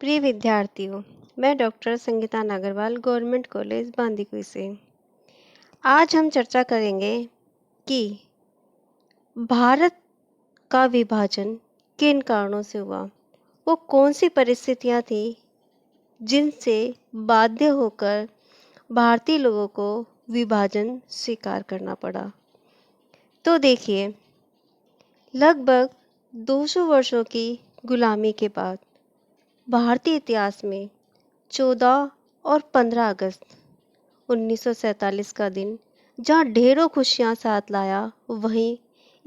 प्रिय विद्यार्थियों, मैं doctor Sangeeta Nagarwal government college Bandikui से। आज हम चर्चा करेंगे कि भारत का विभाजन किन कारणों से हुआ। वो कौन सी परिस्थितियां थी जिनसे बाध्य होकर भारतीय लोगों को विभाजन स्वीकार करना पड़ा। तो देखिए, लगभग 200 वर्षों की गुलामी के बाद भारतीय इतिहास में 14 और 15 अगस्त 1947 का दिन जहाँ ढेरों खुशियाँ साथ लाया, वहीं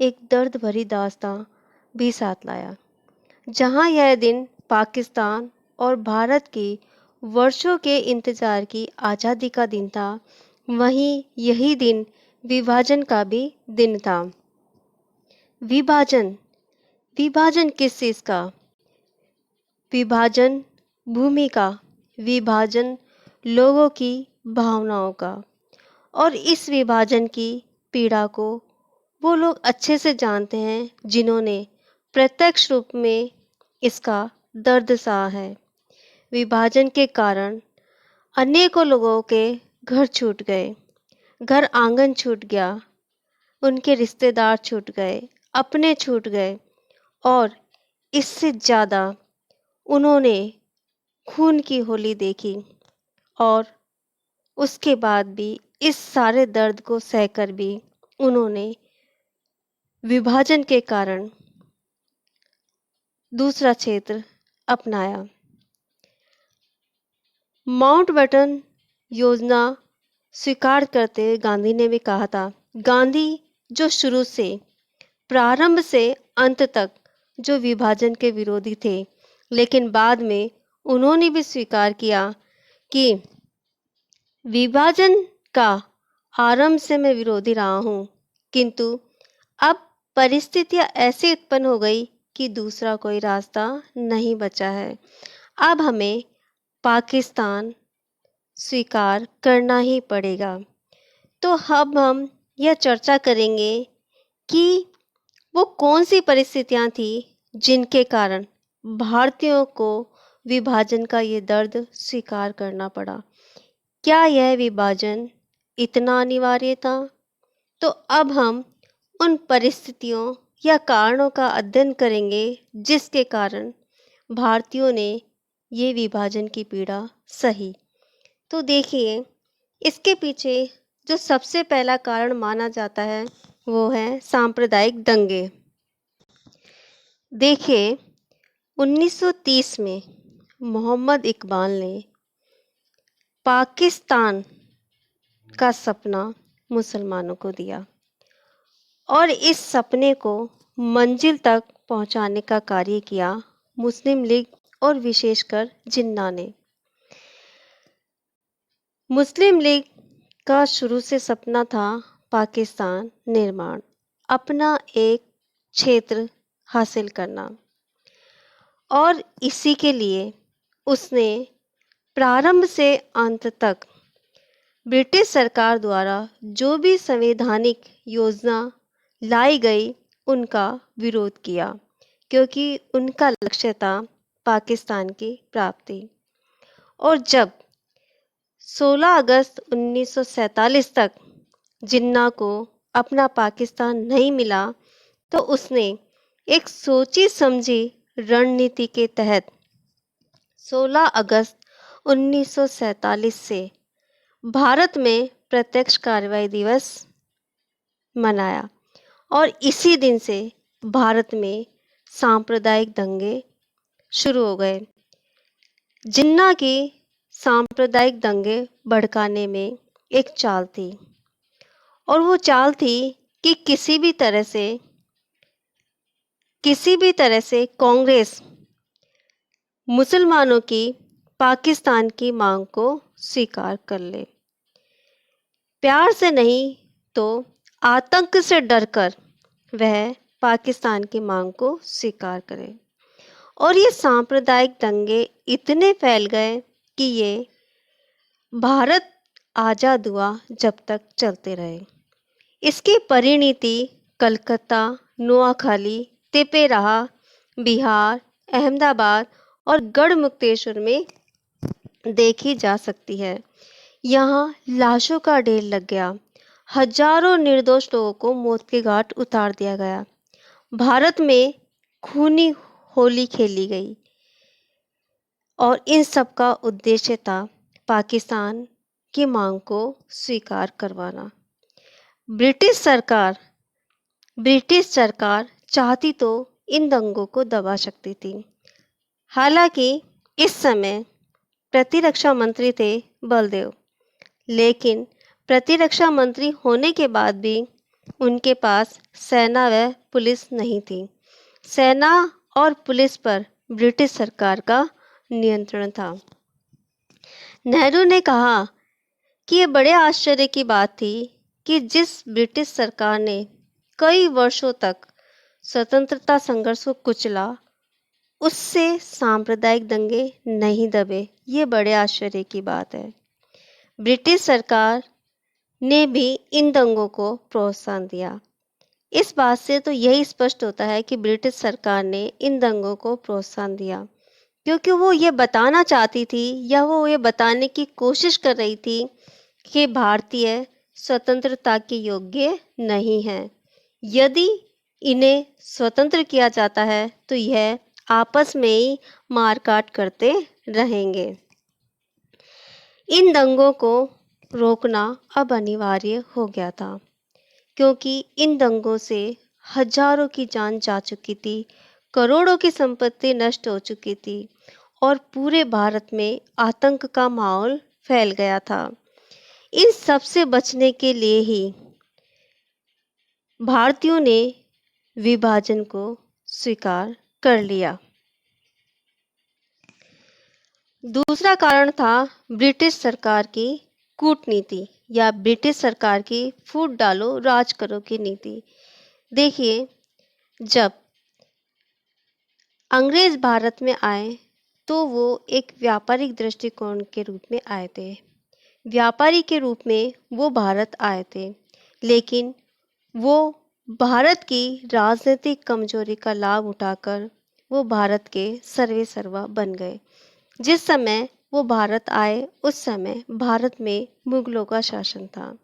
एक दर्द भरी दास्तां भी साथ लाया। जहाँ यह दिन पाकिस्तान और भारत की वर्षों के इंतजार की आज़ादी का दिन था, वहीं यही दिन विभाजन का भी दिन था। विभाजन विभाजन किस चीज़ का? विभाजन भूमि का, विभाजन लोगों की भावनाओं का। और इस विभाजन की पीड़ा को वो लोग अच्छे से जानते हैं जिन्होंने प्रत्यक्ष रूप में इसका दर्द सहा है। विभाजन के कारण अनेकों लोगों के घर छूट गए, घर आंगन छूट गया, उनके रिश्तेदार छूट गए, अपने छूट गए, और इससे ज़्यादा उन्होंने खून की होली देखी। और उसके बाद भी इस सारे दर्द को सहकर भी उन्होंने विभाजन के कारण दूसरा क्षेत्र अपनाया। माउंटबेटन योजना स्वीकार करते हुए गांधी ने भी कहा था, गांधी जो शुरू से प्रारंभ से अंत तक जो विभाजन के विरोधी थे, लेकिन बाद में उन्होंने भी स्वीकार किया कि विभाजन का आरंभ से मैं विरोधी रहा हूँ, किंतु अब परिस्थितियाँ ऐसी उत्पन्न हो गई कि दूसरा कोई रास्ता नहीं बचा है। अब हमें पाकिस्तान स्वीकार करना ही पड़ेगा। तो अब हम यह चर्चा करेंगे कि वो कौन सी परिस्थितियाँ थी जिनके कारण भारतीयों को विभाजन का ये दर्द स्वीकार करना पड़ा। क्या यह विभाजन इतना अनिवार्य था? तो अब हम उन परिस्थितियों या कारणों का अध्ययन करेंगे जिसके कारण भारतीयों ने ये विभाजन की पीड़ा सही। तो देखिए, इसके पीछे जो सबसे पहला कारण माना जाता है वो है सांप्रदायिक दंगे। देखिए, 1930 में मोहम्मद इकबाल ने पाकिस्तान का सपना मुसलमानों को दिया और इस सपने को मंजिल तक पहुंचाने का कार्य किया मुस्लिम लीग और विशेषकर जिन्ना ने। मुस्लिम लीग का शुरू से सपना था पाकिस्तान निर्माण, अपना एक क्षेत्र हासिल करना, और इसी के लिए उसने प्रारंभ से अंत तक ब्रिटिश सरकार द्वारा जो भी संवैधानिक योजना लाई गई उनका विरोध किया, क्योंकि उनका लक्ष्य था पाकिस्तान की प्राप्ति। और जब 16 अगस्त 1947 तक जिन्ना को अपना पाकिस्तान नहीं मिला, तो उसने एक सोची समझी रणनीति के तहत 16 अगस्त 1947 से भारत में प्रत्यक्ष कार्रवाई दिवस मनाया, और इसी दिन से भारत में सांप्रदायिक दंगे शुरू हो गए। जिन्ना की सांप्रदायिक दंगे भड़काने में एक चाल थी, और वो चाल थी कि किसी भी तरह से कांग्रेस मुसलमानों की पाकिस्तान की मांग को स्वीकार कर ले। प्यार से नहीं तो आतंक से डरकर वह पाकिस्तान की मांग को स्वीकार करे। और ये सांप्रदायिक दंगे इतने फैल गए कि ये भारत आज़ाद हुआ जब तक चलते रहे। इसकी परिणति कलकत्ता, नोआखाली, तेपेराहा, बिहार, अहमदाबाद और गढ़मुक्तेश्वर में देखी जा सकती है। यहाँ लाशों का ढेर लग गया, हजारों निर्दोष लोगों को मौत के घाट उतार दिया गया। भारत में खूनी होली खेली गई और इन सब का उद्देश्य था पाकिस्तान की मांग को स्वीकार करवाना। ब्रिटिश सरकार चाहती तो इन दंगों को दबा सकती थी। हालांकि इस समय प्रतिरक्षा मंत्री थे बलदेव, लेकिन प्रतिरक्षा मंत्री होने के बाद भी उनके पास सेना व पुलिस नहीं थी। सेना और पुलिस पर ब्रिटिश सरकार का नियंत्रण था। नेहरू ने कहा कि ये बड़े आश्चर्य की बात थी कि जिस ब्रिटिश सरकार ने कई वर्षों तक स्वतंत्रता संघर्ष को कुचला, उससे सांप्रदायिक दंगे नहीं दबे। ये बड़े आश्चर्य की बात है। ब्रिटिश सरकार ने भी इन दंगों को प्रोत्साहन दिया। इस बात से तो यही स्पष्ट होता है कि ब्रिटिश सरकार ने इन दंगों को प्रोत्साहन दिया, क्योंकि वो ये बताना चाहती थी या वो ये बताने की कोशिश कर रही थी कि भारतीय स्वतंत्रता के योग्य नहीं हैं। यदि इन्हें स्वतंत्र किया जाता है तो यह आपस में ही मारकाट करते रहेंगे। इन दंगों को रोकना अब अनिवार्य हो गया था, क्योंकि इन दंगों से हजारों की जान जा चुकी थी, करोड़ों की संपत्ति नष्ट हो चुकी थी और पूरे भारत में आतंक का माहौल फैल गया था। इन सब से बचने के लिए ही भारतीयों ने विभाजन को स्वीकार कर लिया। दूसरा कारण था ब्रिटिश सरकार की कूटनीति या ब्रिटिश सरकार की फूट डालो राज करो की नीति। देखिए, जब अंग्रेज भारत में आए तो वो एक व्यापारिक दृष्टिकोण के रूप में आए थे। व्यापारी के रूप में वो भारत आए थे, लेकिन वो भारत की राजनीतिक कमजोरी का लाभ उठाकर वो भारत के सर्वे सर्वा बन गए। जिस समय वो भारत आए उस समय भारत में मुगलों का शासन था,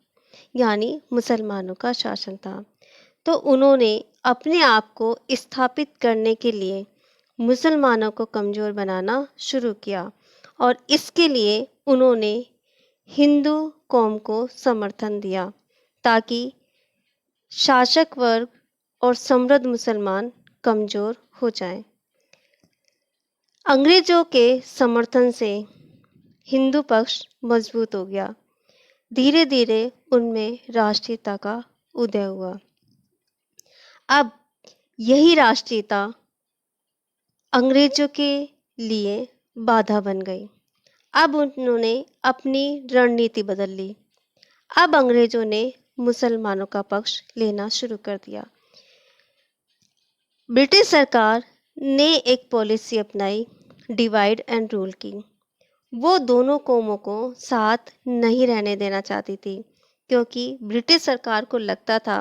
यानी मुसलमानों का शासन था। तो उन्होंने अपने आप को स्थापित करने के लिए मुसलमानों को कमज़ोर बनाना शुरू किया और इसके लिए उन्होंने हिंदू कौम को समर्थन दिया, ताकि शासक वर्ग और समृद्ध मुसलमान कमज़ोर हो जाएं। अंग्रेजों के समर्थन से हिंदू पक्ष मजबूत हो गया। धीरे धीरे उनमें राष्ट्रीयता का उदय हुआ। अब यही राष्ट्रीयता अंग्रेजों के लिए बाधा बन गई। अब उन्होंने अपनी रणनीति बदल ली। अब अंग्रेजों ने मुसलमानों का पक्ष लेना शुरू कर दिया। ब्रिटिश सरकार ने एक पॉलिसी अपनाई, डिवाइड एंड रूल की। वो दोनों कौमों को साथ नहीं रहने देना चाहती थी, क्योंकि ब्रिटिश सरकार को लगता था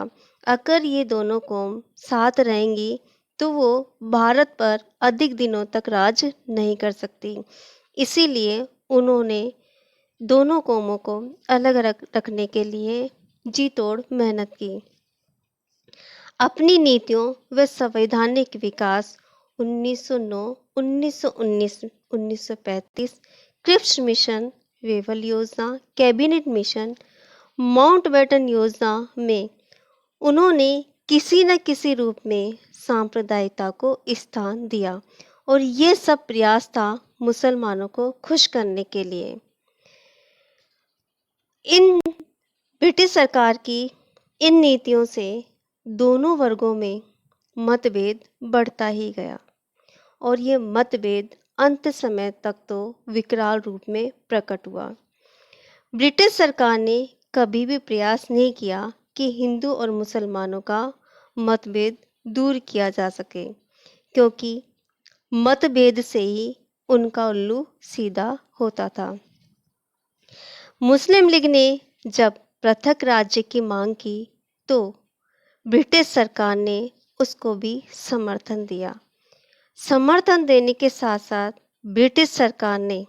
अगर ये दोनों कौम साथ रहेंगी तो वो भारत पर अधिक दिनों तक राज नहीं कर सकती। इसीलिए उन्होंने दोनों कौमों को अलग रखने के लिए जी तोड़ मेहनत की। अपनी नीतियों व संवैधानिक विकास 1909, 1919, 1935, क्रिप्स मिशन, वेवल योजना, कैबिनेट मिशन, माउंटबेटन योजना में उन्होंने किसी न किसी रूप में सांप्रदायिकता को स्थान दिया और ये सब प्रयास था मुसलमानों को खुश करने के लिए। इन ब्रिटिश सरकार की इन नीतियों से दोनों वर्गों में मतभेद बढ़ता ही गया और ये मतभेद अंत समय तक तो विकराल रूप में प्रकट हुआ। ब्रिटिश सरकार ने कभी भी प्रयास नहीं किया कि हिंदू और मुसलमानों का मतभेद दूर किया जा सके, क्योंकि मतभेद से ही उनका उल्लू सीधा होता था। मुस्लिम लीग ने जब पृथक राज्य की मांग की तो ब्रिटिश सरकार ने उसको भी समर्थन दिया। समर्थन देने के साथ साथ ब्रिटिश सरकार ने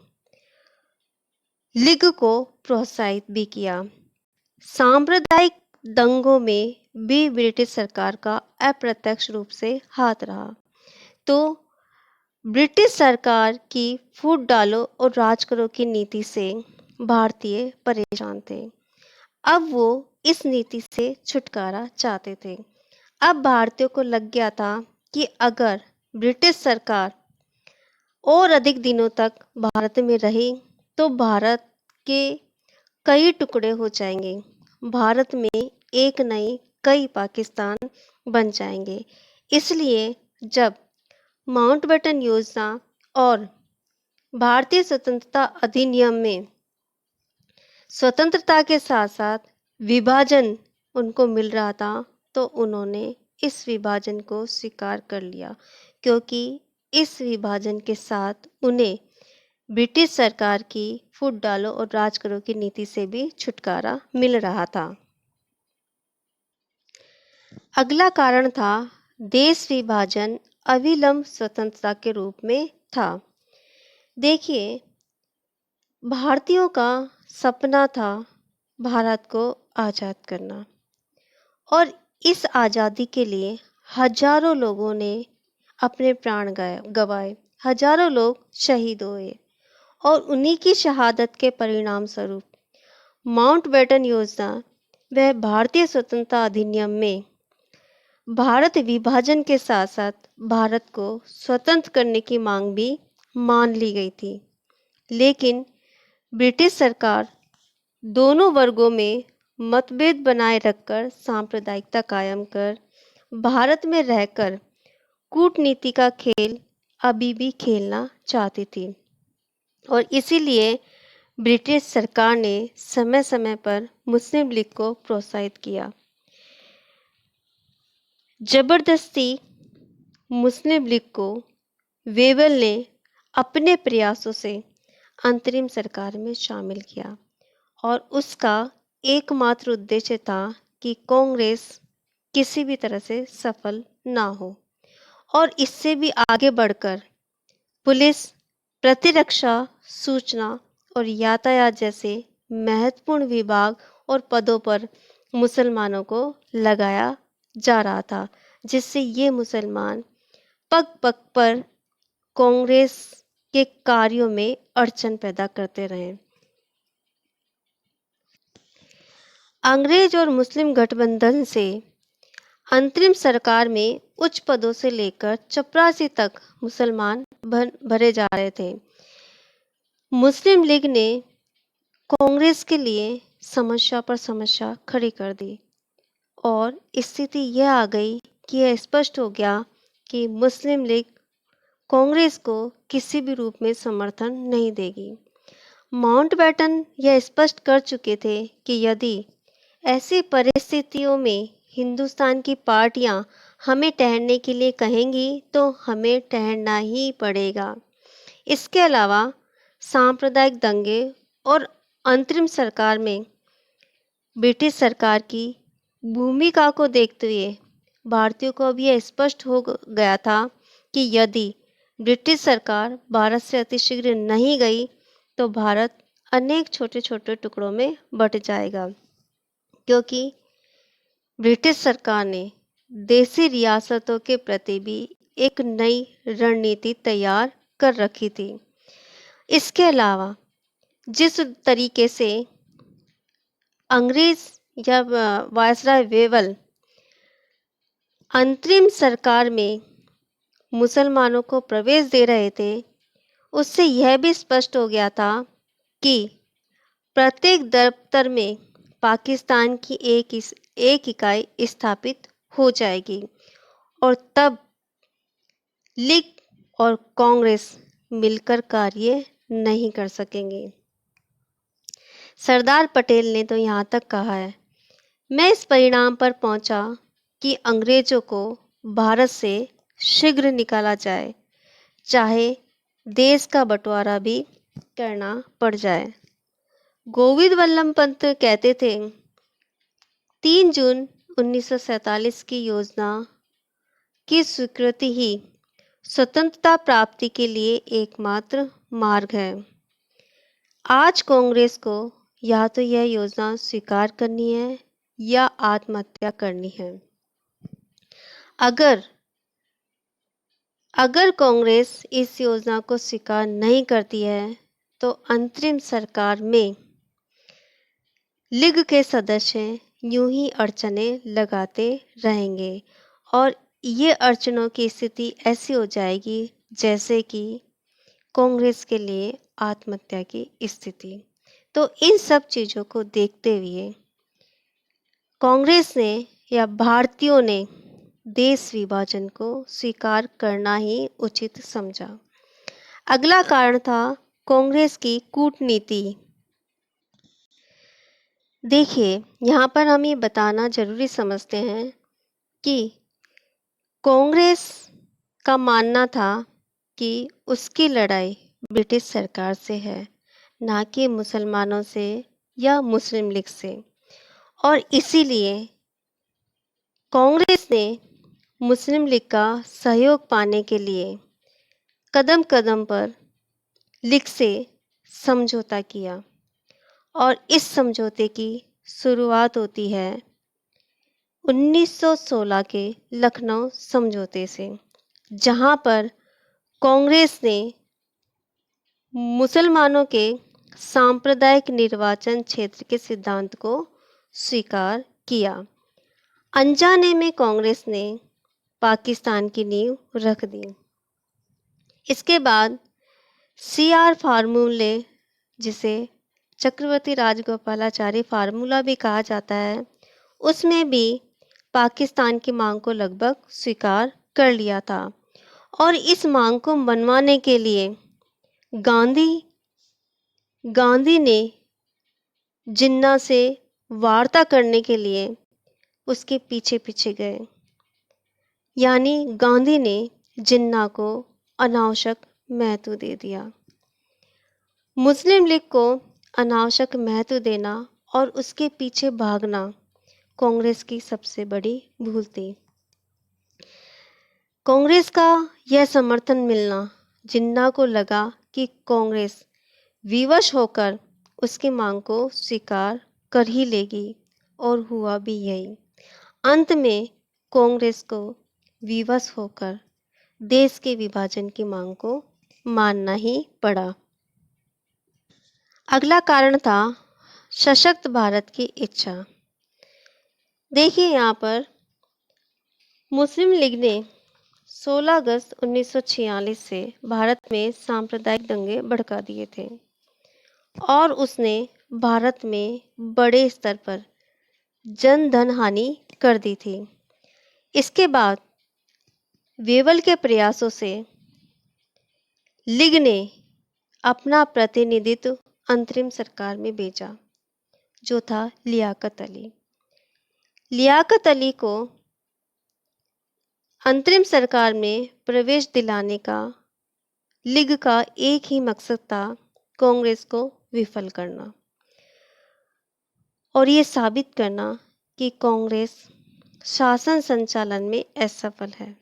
लीग को प्रोत्साहित भी किया। सांप्रदायिक दंगों में भी ब्रिटिश सरकार का अप्रत्यक्ष रूप से हाथ रहा। तो ब्रिटिश सरकार की फूट डालो और राज करो की नीति से भारतीय परेशान थे। अब वो इस नीति से छुटकारा चाहते थे। अब भारतीयों को लग गया था कि अगर ब्रिटिश सरकार और अधिक दिनों तक भारत में रही तो भारत के कई टुकड़े हो जाएंगे। भारत में एक नहीं कई पाकिस्तान बन जाएंगे। इसलिए जब माउंटबेटन योजना और भारतीय स्वतंत्रता अधिनियम में स्वतंत्रता के साथ साथ विभाजन उनको मिल रहा था तो उन्होंने इस विभाजन को स्वीकार कर लिया, क्योंकि इस विभाजन के साथ उन्हें ब्रिटिश सरकार की फूट डालो और राज करो की नीति से भी छुटकारा मिल रहा था। अगला कारण था देश विभाजन अविलंब स्वतंत्रता के रूप में था। देखिए, भारतीयों का सपना था भारत को आज़ाद करना और इस आज़ादी के लिए हजारों लोगों ने अपने प्राण गंवाए, हजारों लोग शहीद हुए और उन्हीं की शहादत के परिणाम स्वरूप माउंटबेटन योजना व भारतीय स्वतंत्रता अधिनियम में भारत विभाजन के साथ साथ भारत को स्वतंत्र करने की मांग भी मान ली गई थी। लेकिन ब्रिटिश सरकार दोनों वर्गों में मतभेद बनाए रखकर सांप्रदायिकता कायम कर भारत में रहकर कूटनीति का खेल अभी भी खेलना चाहती थी और इसीलिए ब्रिटिश सरकार ने समय समय पर मुस्लिम लीग को प्रोत्साहित किया। जबरदस्ती मुस्लिम लीग को वेवल ने अपने प्रयासों से अंतरिम सरकार में शामिल किया और उसका एकमात्र उद्देश्य था कि कांग्रेस किसी भी तरह से सफल ना हो और इससे भी आगे बढ़कर पुलिस, प्रतिरक्षा, सूचना और यातायात जैसे महत्वपूर्ण विभाग और पदों पर मुसलमानों को लगाया जा रहा था, जिससे ये मुसलमान पग पग पर कांग्रेस के कार्यों में अड़चन पैदा करते रहे। अंग्रेज और मुस्लिम गठबंधन से अंतरिम सरकार में उच्च पदों से लेकर चपरासी तक मुसलमान भरे जा रहे थे। मुस्लिम लीग ने कांग्रेस के लिए समस्या पर समस्या खड़ी कर दी और स्थिति यह आ गई कि यह स्पष्ट हो गया कि मुस्लिम लीग कांग्रेस को किसी भी रूप में समर्थन नहीं देगी। माउंटबेटन यह स्पष्ट कर चुके थे कि यदि ऐसी परिस्थितियों में हिंदुस्तान की पार्टियां हमें ठहरने के लिए कहेंगी तो हमें ठहरना ही पड़ेगा। इसके अलावा सांप्रदायिक दंगे और अंतरिम सरकार में ब्रिटिश सरकार की भूमिका को देखते हुए भारतीयों को अब यह स्पष्ट हो गया था कि यदि ब्रिटिश सरकार भारत से अतिशीघ्र नहीं गई तो भारत अनेक छोटे छोटे टुकड़ों में बंट जाएगा, क्योंकि ब्रिटिश सरकार ने देसी रियासतों के प्रति भी एक नई रणनीति तैयार कर रखी थी। इसके अलावा जिस तरीके से अंग्रेज या वायसराय वेवल अंतरिम सरकार में मुसलमानों को प्रवेश दे रहे थे, उससे यह भी स्पष्ट हो गया था कि प्रत्येक दफ्तर में पाकिस्तान की एक इकाई स्थापित हो जाएगी और तब लीग और कांग्रेस मिलकर कार्य नहीं कर सकेंगे। सरदार पटेल ने तो यहाँ तक कहा है, मैं इस परिणाम पर पहुंचा कि अंग्रेजों को भारत से शीघ्र निकाला जाए, चाहे देश का बंटवारा भी करना पड़ जाए। गोविंद वल्लभ पंत कहते थे, 3 जून 1947 की योजना की स्वीकृति ही स्वतंत्रता प्राप्ति के लिए एकमात्र मार्ग है। आज कांग्रेस को या तो यह योजना स्वीकार करनी है या आत्महत्या करनी है। अगर अगर कांग्रेस इस योजना को स्वीकार नहीं करती है तो अंतरिम सरकार में लीग के सदस्य यूं ही अड़चनें लगाते रहेंगे और ये अड़चनों की स्थिति ऐसी हो जाएगी जैसे कि कांग्रेस के लिए आत्महत्या की स्थिति। तो इन सब चीज़ों को देखते हुए कांग्रेस ने या भारतीयों ने देश विभाजन को स्वीकार करना ही उचित समझा। अगला कारण था कांग्रेस की कूटनीति। देखिए, यहाँ पर हम ये बताना जरूरी समझते हैं कि कांग्रेस का मानना था कि उसकी लड़ाई ब्रिटिश सरकार से है, ना कि मुसलमानों से या मुस्लिम लीग से, और इसीलिए कांग्रेस ने मुस्लिम लीग का सहयोग पाने के लिए कदम कदम पर लीग से समझौता किया और इस समझौते की शुरुआत होती है 1916 के लखनऊ समझौते से, जहां पर कांग्रेस ने मुसलमानों के सांप्रदायिक निर्वाचन क्षेत्र के सिद्धांत को स्वीकार किया। अनजाने में कांग्रेस ने पाकिस्तान की नींव रख दी। इसके बाद CR फार्मूले, जिसे चक्रवर्ती राजगोपालाचारी फार्मूला भी कहा जाता है, उसमें भी पाकिस्तान की मांग को लगभग स्वीकार कर लिया था और इस मांग को मनवाने के लिए गांधी ने जिन्ना से वार्ता करने के लिए उसके पीछे पीछे गए। यानी गांधी ने जिन्ना को अनावश्यक महत्व दे दिया। मुस्लिम लीग को अनावश्यक महत्व देना और उसके पीछे भागना कांग्रेस की सबसे बड़ी भूल थी। कांग्रेस का यह समर्थन मिलना, जिन्ना को लगा कि कांग्रेस विवश होकर उसकी मांग को स्वीकार कर ही लेगी, और हुआ भी यही। अंत में कांग्रेस को विवश होकर देश के विभाजन की मांग को मानना ही पड़ा। अगला कारण था सशक्त भारत की इच्छा। देखिए, यहाँ पर मुस्लिम लीग ने 16 अगस्त 1946 से भारत में सांप्रदायिक दंगे भड़का दिए थे और उसने भारत में बड़े स्तर पर जन धन हानि कर दी थी। इसके बाद वेवल के प्रयासों से लीग ने अपना प्रतिनिधित्व अंतरिम सरकार में भेजा, जो था लियाकत अली। लियाकत अली को अंतरिम सरकार में प्रवेश दिलाने का लीग का एक ही मकसद था, कांग्रेस को विफल करना और ये साबित करना कि कांग्रेस शासन संचालन में असफल है।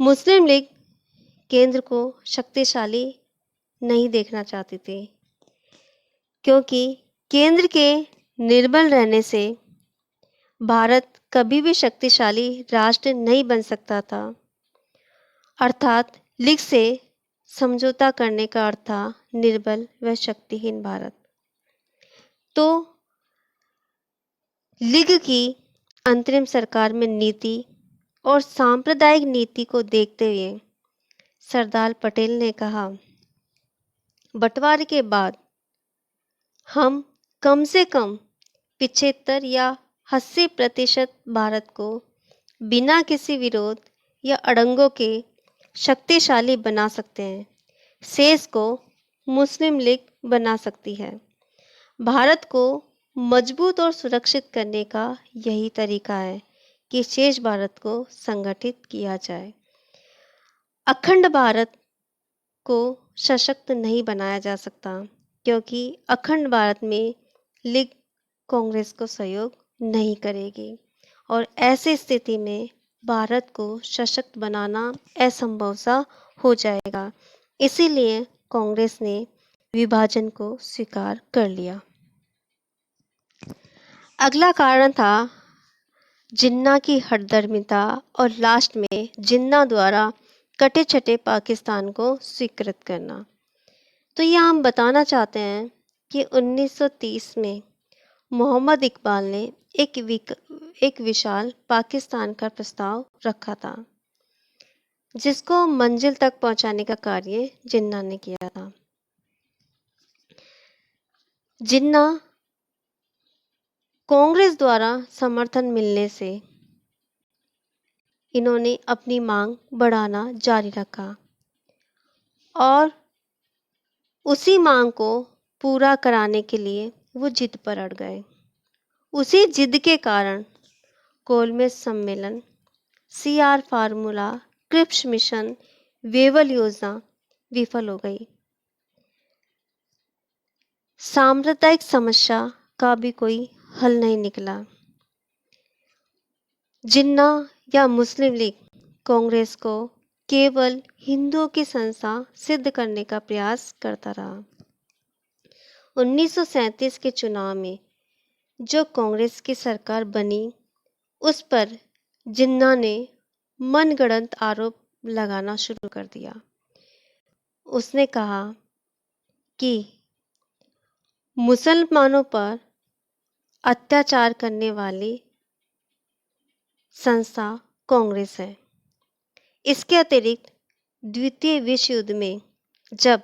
मुस्लिम लीग केंद्र को शक्तिशाली नहीं देखना चाहती थी, क्योंकि केंद्र के निर्बल रहने से भारत कभी भी शक्तिशाली राष्ट्र नहीं बन सकता था। अर्थात लीग से समझौता करने का अर्थ था निर्बल व शक्तिहीन भारत। तो लीग की अंतरिम सरकार में नीति और सांप्रदायिक नीति को देखते हुए सरदार पटेल ने कहा, बंटवारे के बाद हम कम से कम 75 या 80% भारत को बिना किसी विरोध या अड़ंगों के शक्तिशाली बना सकते हैं। शेष को मुस्लिम लीग बना सकती है। भारत को मजबूत और सुरक्षित करने का यही तरीका है कि शेष भारत को संगठित किया जाए। अखंड भारत को सशक्त नहीं बनाया जा सकता, क्योंकि अखंड भारत में लीग कांग्रेस को सहयोग नहीं करेगी और ऐसी स्थिति में भारत को सशक्त बनाना असंभव सा हो जाएगा। इसीलिए कांग्रेस ने विभाजन को स्वीकार कर लिया। अगला कारण था जिन्ना की हठधर्मिता और लास्ट में जिन्ना द्वारा कटे छटे पाकिस्तान को स्वीकृत करना। तो यह हम बताना चाहते हैं कि 1930 में मोहम्मद इकबाल ने एक विशाल पाकिस्तान का प्रस्ताव रखा था, जिसको मंजिल तक पहुंचाने का कार्य जिन्ना ने किया था। जिन्ना कांग्रेस द्वारा समर्थन मिलने से इन्होंने अपनी मांग बढ़ाना जारी रखा और उसी मांग को पूरा कराने के लिए वो जिद पर अड़ गए। उसी जिद के कारण गोलमेज सम्मेलन, CR formula, Cripps mission, Wavell योजना विफल हो गई। सांप्रदायिक समस्या का भी कोई हल नहीं निकला। जिन्ना या मुस्लिम लीग कांग्रेस को केवल हिंदुओं की संस्था सिद्ध करने का प्रयास करता रहा। 1937 के चुनाव में जो कांग्रेस की सरकार बनी, उस पर जिन्ना ने मनगढ़ंत आरोप लगाना शुरू कर दिया। उसने कहा कि मुसलमानों पर अत्याचार करने वाली संस्था कांग्रेस है। इसके अतिरिक्त द्वितीय विश्व युद्ध में जब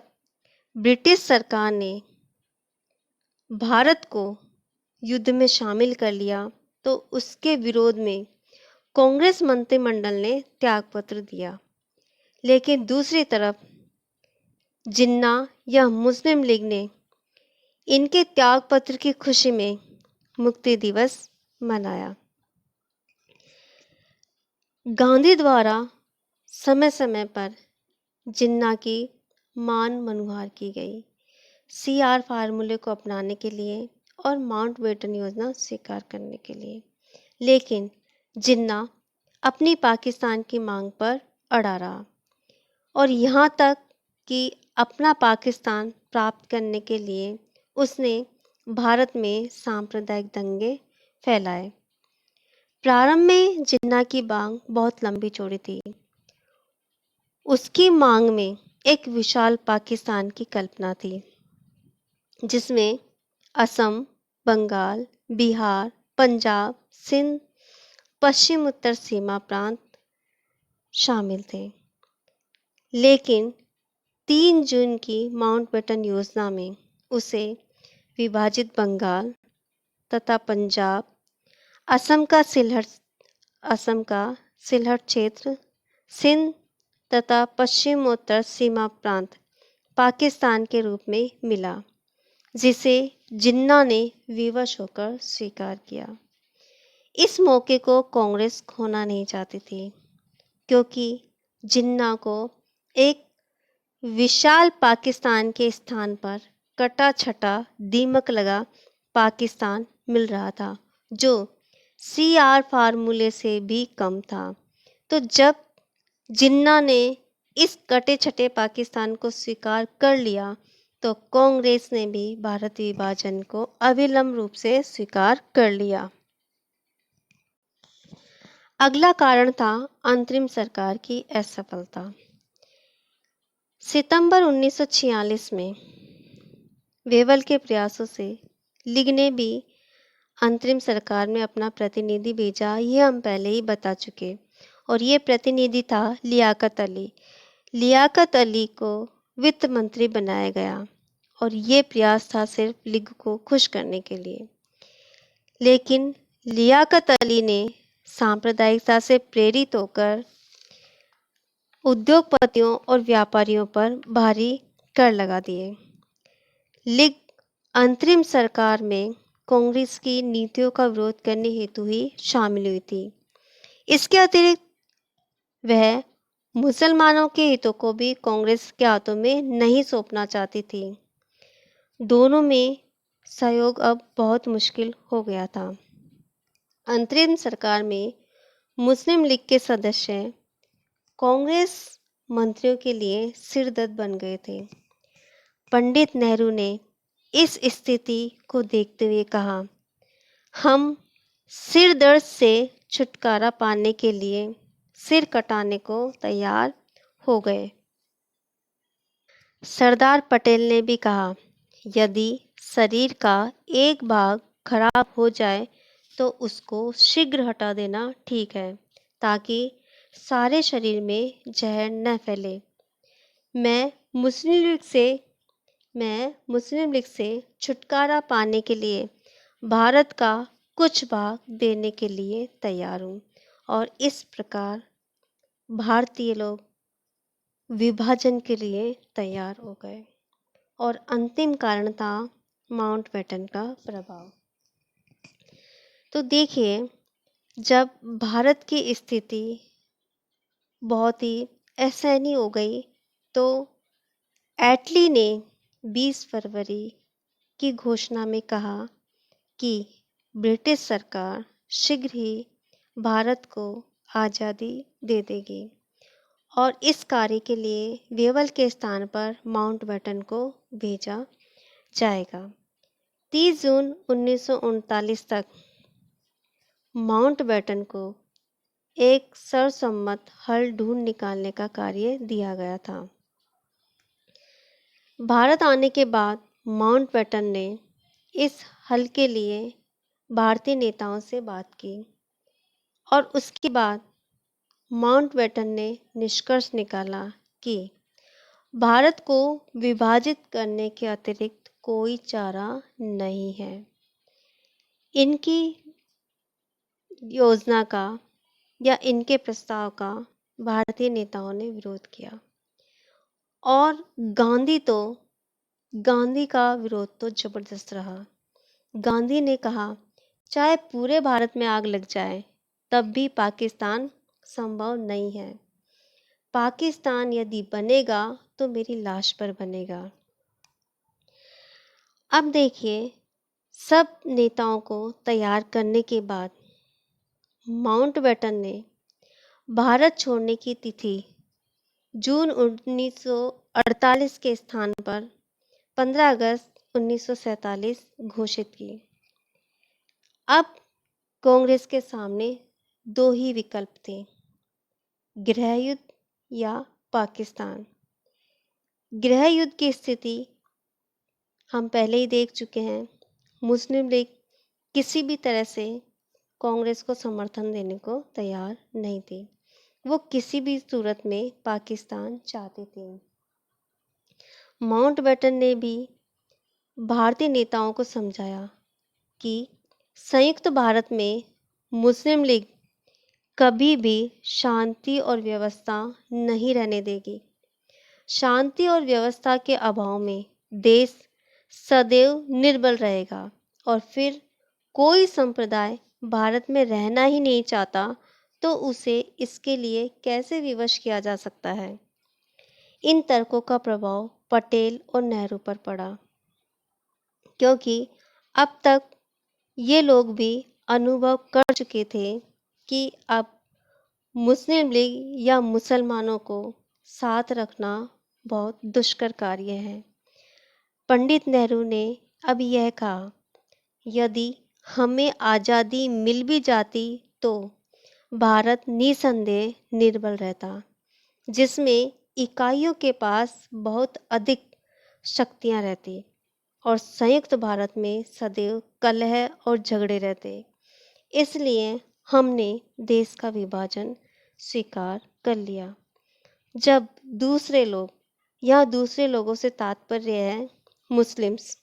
ब्रिटिश सरकार ने भारत को युद्ध में शामिल कर लिया, तो उसके विरोध में कांग्रेस मंत्रिमंडल ने त्यागपत्र दिया। लेकिन दूसरी तरफ जिन्ना या मुस्लिम लीग ने इनके त्यागपत्र की खुशी में मुक्ति दिवस मनाया। गांधी द्वारा समय समय पर जिन्ना की मान मनुहार की गई, CR फार्मूले को अपनाने के लिए और माउंटबेटन योजना स्वीकार करने के लिए। लेकिन जिन्ना अपनी पाकिस्तान की मांग पर अड़ा रहा और यहाँ तक कि अपना पाकिस्तान प्राप्त करने के लिए उसने भारत में सांप्रदायिक दंगे फैलाए। प्रारंभ में जिन्ना की मांग बहुत लंबी चौड़ी थी। उसकी मांग में एक विशाल पाकिस्तान की कल्पना थी, जिसमें असम, बंगाल, बिहार, पंजाब, सिंध, पश्चिम उत्तर सीमा प्रांत शामिल थे। लेकिन 3 जून की माउंटबेटन योजना में उसे विभाजित बंगाल तथा पंजाब, असम का सिलहट क्षेत्र, सिंध तथा पश्चिमोत्तर सीमा प्रांत पाकिस्तान के रूप में मिला, जिसे जिन्ना ने विवश होकर स्वीकार किया। इस मौके को कांग्रेस खोना नहीं चाहती थी, क्योंकि जिन्ना को एक विशाल पाकिस्तान के स्थान पर कटा छटा दीमक लगा पाकिस्तान मिल रहा था, जो CR फार्मूले से भी कम था। तो जब जिन्ना ने इस कटे छटे पाकिस्तान को स्वीकार कर लिया, तो कांग्रेस ने भी भारत विभाजन को अविलंब रूप से स्वीकार कर लिया। अगला कारण था अंतरिम सरकार की असफलता। सितंबर 1946 में वेवल के प्रयासों से लीग ने भी अंतरिम सरकार में अपना प्रतिनिधि भेजा, ये हम पहले ही बता चुके। और ये प्रतिनिधि था लियाकत अली। लियाकत अली को वित्त मंत्री बनाया गया और ये प्रयास था सिर्फ लीग को खुश करने के लिए। लेकिन लियाकत अली ने सांप्रदायिकता से प्रेरित होकर उद्योगपतियों और व्यापारियों पर भारी कर लगा दिए। लीग अंतरिम सरकार में कांग्रेस की नीतियों का विरोध करने हेतु ही शामिल हुई थी। इसके अतिरिक्त वह मुसलमानों के हितों को भी कांग्रेस के हाथों में नहीं सौंपना चाहती थी। दोनों में सहयोग अब बहुत मुश्किल हो गया था। अंतरिम सरकार में मुस्लिम लीग के सदस्य कांग्रेस मंत्रियों के लिए सिरदर्द बन गए थे। पंडित नेहरू ने इस स्थिति को देखते हुए कहा, हम सिर दर्द से छुटकारा पाने के लिए सिर कटाने को तैयार हो गए। सरदार पटेल ने भी कहा, यदि शरीर का एक भाग खराब हो जाए तो उसको शीघ्र हटा देना ठीक है, ताकि सारे शरीर में जहर न फैले। मैं मुस्लिम लीग से छुटकारा पाने के लिए भारत का कुछ भाग देने के लिए तैयार हूँ। और इस प्रकार भारतीय लोग विभाजन के लिए तैयार हो गए। और अंतिम कारण था माउंटबेटन का प्रभाव। तो देखिए, जब भारत की स्थिति बहुत ही असहनीय हो गई तो एटली ने 20 फरवरी की घोषणा में कहा कि ब्रिटिश सरकार शीघ्र ही भारत को आज़ादी दे देगी और इस कार्य के लिए वेवल के स्थान पर माउंटबेटन को भेजा जाएगा। 30 जून 1939 तक माउंटबेटन को एक सर्वसम्मत हल ढूंढ निकालने का कार्य दिया गया था। भारत आने के बाद माउंटबेटन ने इस हल के लिए भारतीय नेताओं से बात की और उसके बाद माउंटबेटन ने निष्कर्ष निकाला कि भारत को विभाजित करने के अतिरिक्त कोई चारा नहीं है। इनकी योजना का या इनके प्रस्ताव का भारतीय नेताओं ने विरोध किया और गांधी का विरोध तो जबरदस्त रहा। गांधी ने कहा, चाहे पूरे भारत में आग लग जाए तब भी पाकिस्तान संभव नहीं है। पाकिस्तान यदि बनेगा तो मेरी लाश पर बनेगा। अब देखिए, सब नेताओं को तैयार करने के बाद माउंटबेटन ने भारत छोड़ने की तिथि जून 1948 के स्थान पर 15 अगस्त 1947 घोषित की। अब कांग्रेस के सामने दो ही विकल्प थे, गृह युद्ध या पाकिस्तान। गृह युद्ध की स्थिति हम पहले ही देख चुके हैं। मुस्लिम लीग किसी भी तरह से कांग्रेस को समर्थन देने को तैयार नहीं थी। वो किसी भी सूरत में पाकिस्तान चाहते थे। माउंटबेटन ने भी भारतीय नेताओं को समझाया कि संयुक्त भारत में मुस्लिम लीग कभी भी शांति और व्यवस्था नहीं रहने देगी। शांति और व्यवस्था के अभाव में देश सदैव निर्बल रहेगा और फिर कोई संप्रदाय भारत में रहना ही नहीं चाहता तो उसे इसके लिए कैसे विवश किया जा सकता है। इन तर्कों का प्रभाव पटेल और नेहरू पर पड़ा, क्योंकि अब तक ये लोग भी अनुभव कर चुके थे कि अब मुस्लिम लीग या मुसलमानों को साथ रखना बहुत दुष्कर कार्य है। पंडित नेहरू ने अब यह कहा, यदि हमें आज़ादी मिल भी जाती तो भारत निसंदेह निर्बल रहता, जिसमें इकाइयों के पास बहुत अधिक शक्तियां रहती और संयुक्त भारत में सदैव कलह और झगड़े रहते। इसलिए हमने देश का विभाजन स्वीकार कर लिया। जब दूसरे लोग या दूसरे लोगों से तात्पर्य है मुस्लिम्स,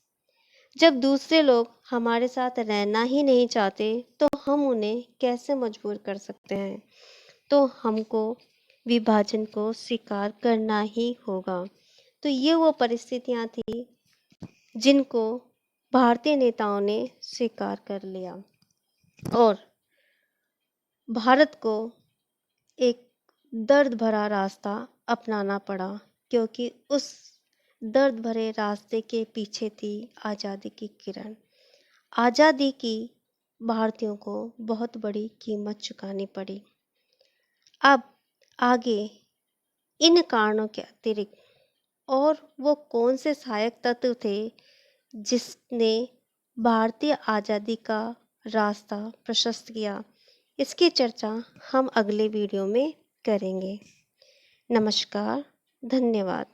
जब दूसरे लोग हमारे साथ रहना ही नहीं चाहते तो हम उन्हें कैसे मजबूर कर सकते हैं। तो हमको विभाजन को स्वीकार करना ही होगा। तो ये वो परिस्थितियां थी जिनको भारतीय नेताओं ने स्वीकार कर लिया और भारत को एक दर्द भरा रास्ता अपनाना पड़ा, क्योंकि उस दर्द भरे रास्ते के पीछे थी आज़ादी की किरण। आज़ादी की भारतीयों को बहुत बड़ी कीमत चुकानी पड़ी। अब आगे इन कारणों के अतिरिक्त और वो कौन से सहायक तत्व थे जिसने भारतीय आज़ादी का रास्ता प्रशस्त किया, इसकी चर्चा हम अगले वीडियो में करेंगे। नमस्कार, धन्यवाद।